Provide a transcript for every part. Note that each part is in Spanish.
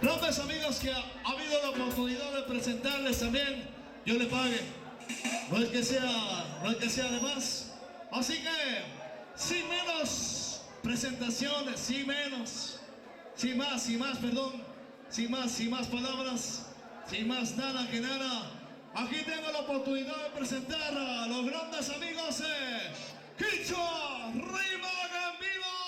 grandes amigos que ha habido la oportunidad de presentarles también, yo le pague, no es que sea de más, así que sin menos presentaciones, sin más palabras, sin más nada que nada, aquí tengo la oportunidad de presentar a los grandes amigos de Quichua Rimag en vivo.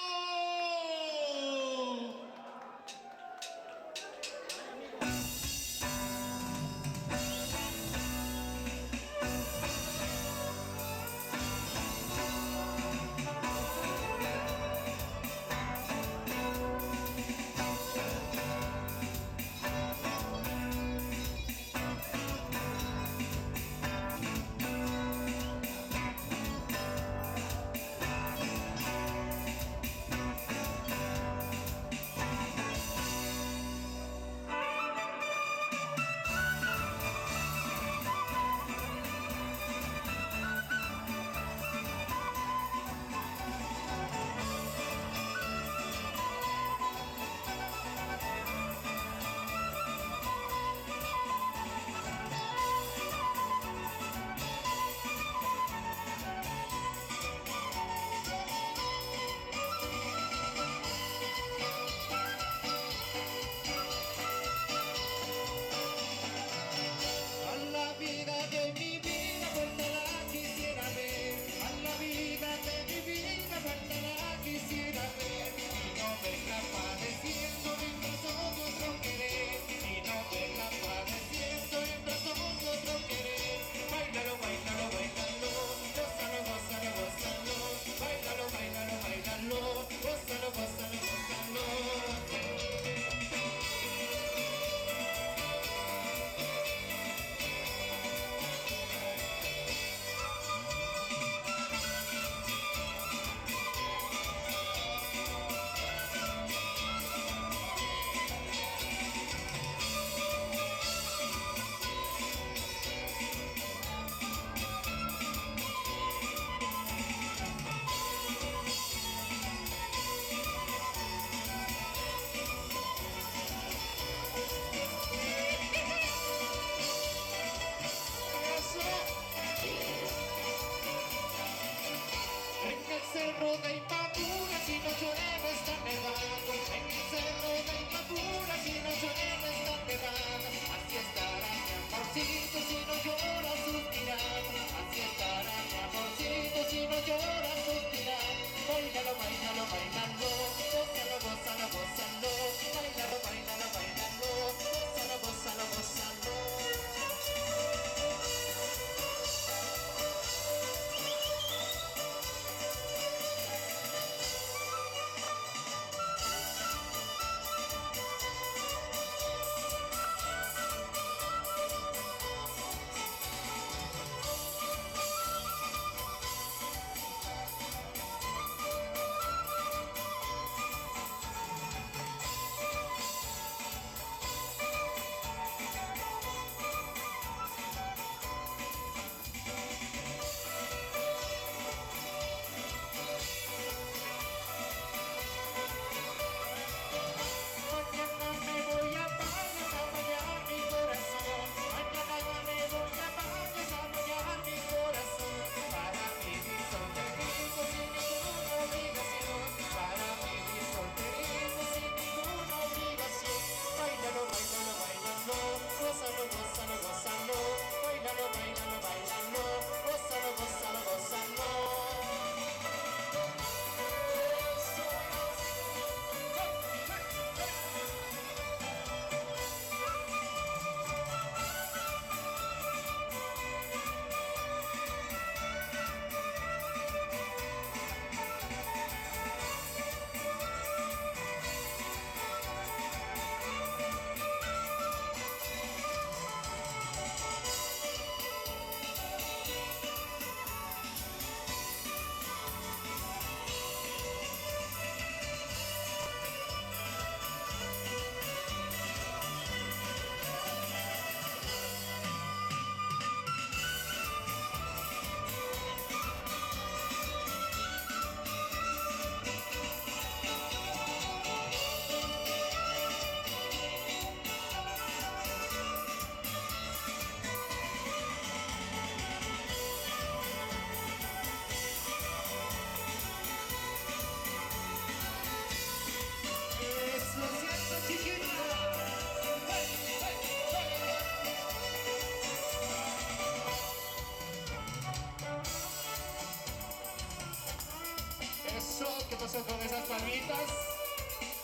aplauso con esas palmitas.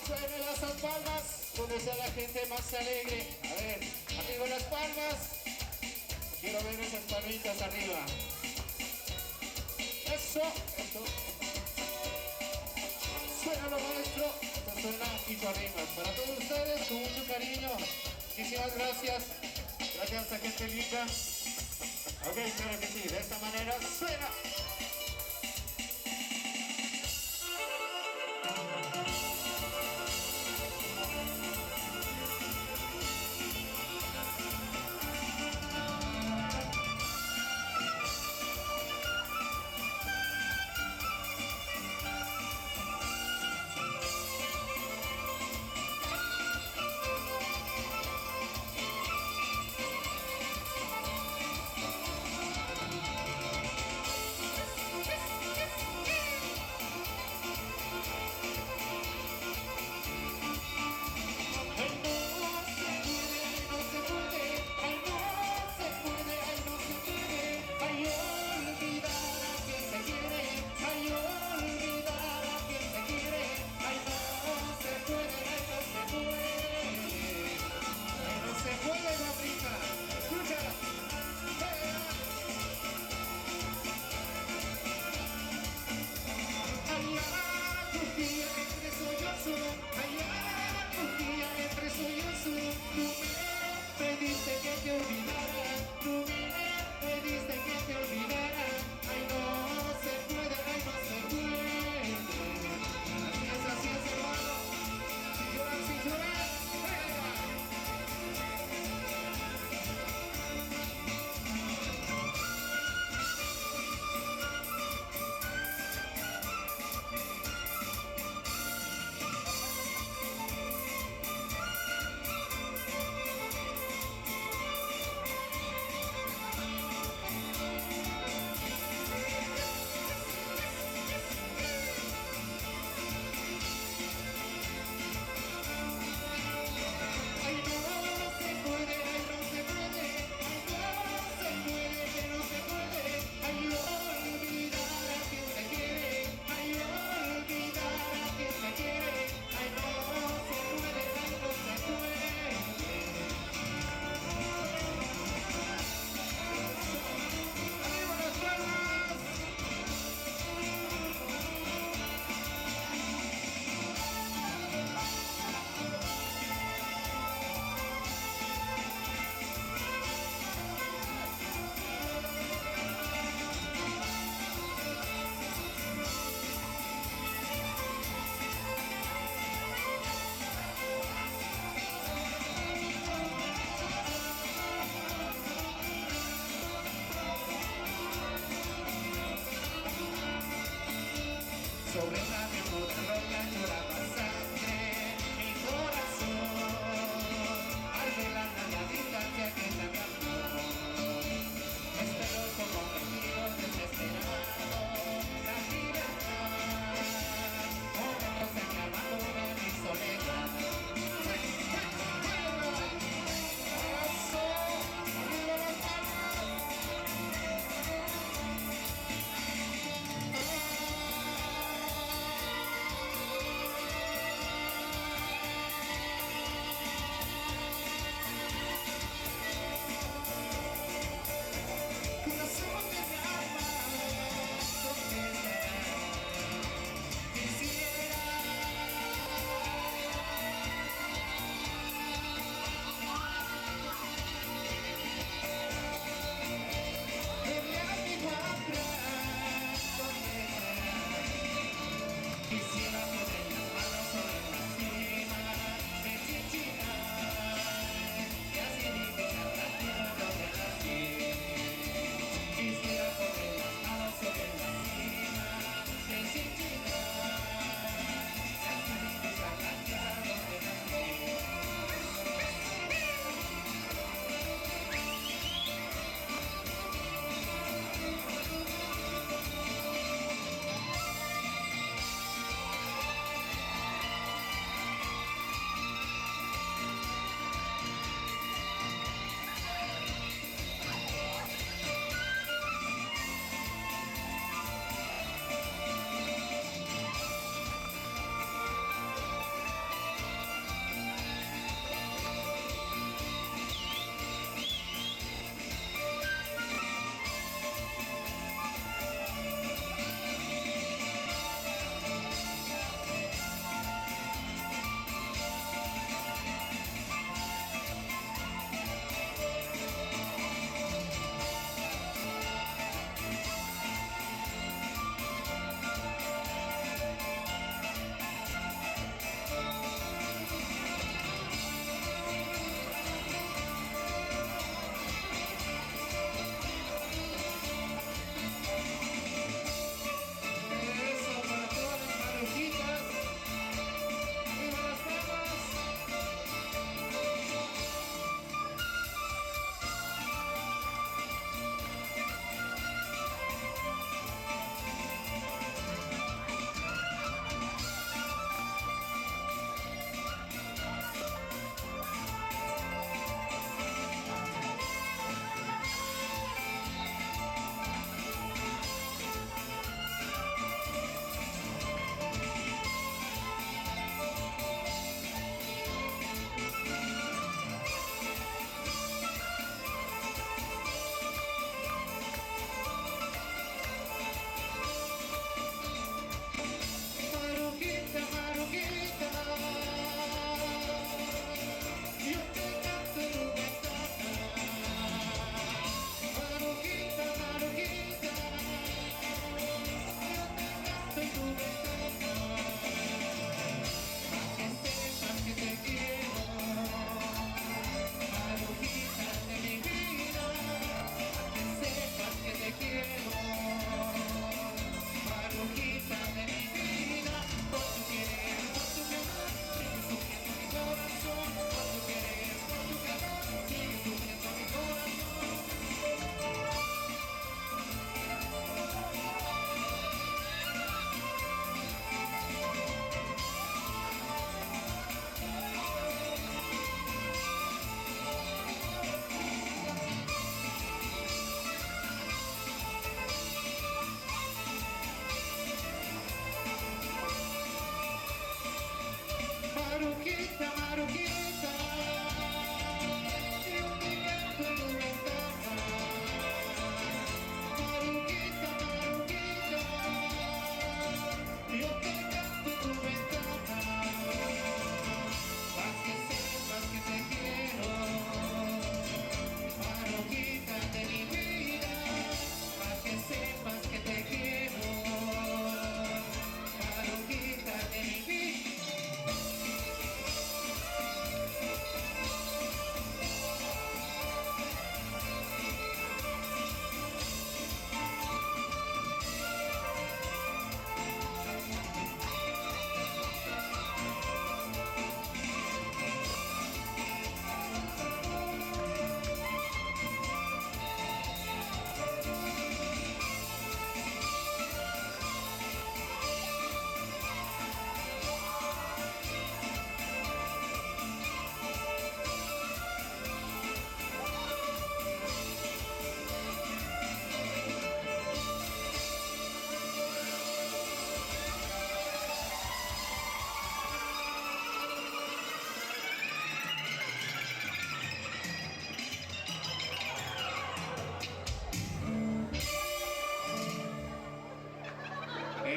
Suenen esas palmas, donde sea la gente más alegre. A ver, arriba las palmas. Quiero ver esas palmitas arriba. Eso, eso. Suena lo maestro. Esto suena Quicho Rimas. Para todos ustedes, con mucho cariño. Muchísimas gracias. Gracias a gente linda. Ok, claro que sí. De esta manera suena. Sobre la memoria roja lloraba sangre mi corazón al velar la distancia que me agarró. Espero como testigo desesperado la libertad, como se clavando de mi soledad.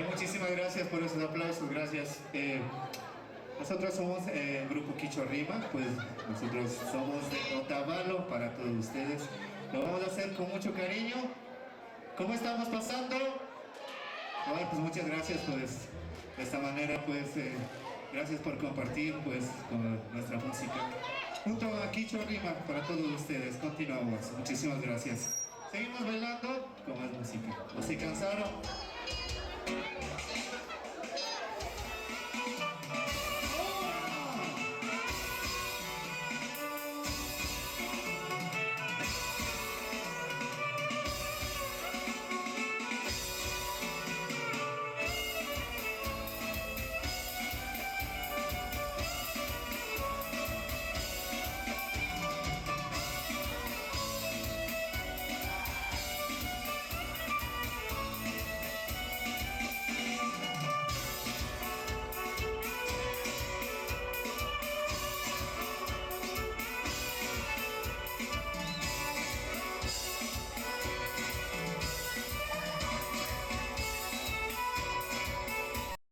Muchísimas gracias por esos aplausos, gracias. Nosotros somos el grupo Quicho Rima, pues nosotros somos de Otavalo para todos ustedes. Lo vamos a hacer con mucho cariño. ¿Cómo estamos pasando? Bueno, pues muchas gracias, pues de esta manera, pues gracias por compartir pues con nuestra música. Junto a Quicho Rima para todos ustedes, continuamos. Muchísimas gracias. Seguimos bailando con más música. ¿No se cansaron?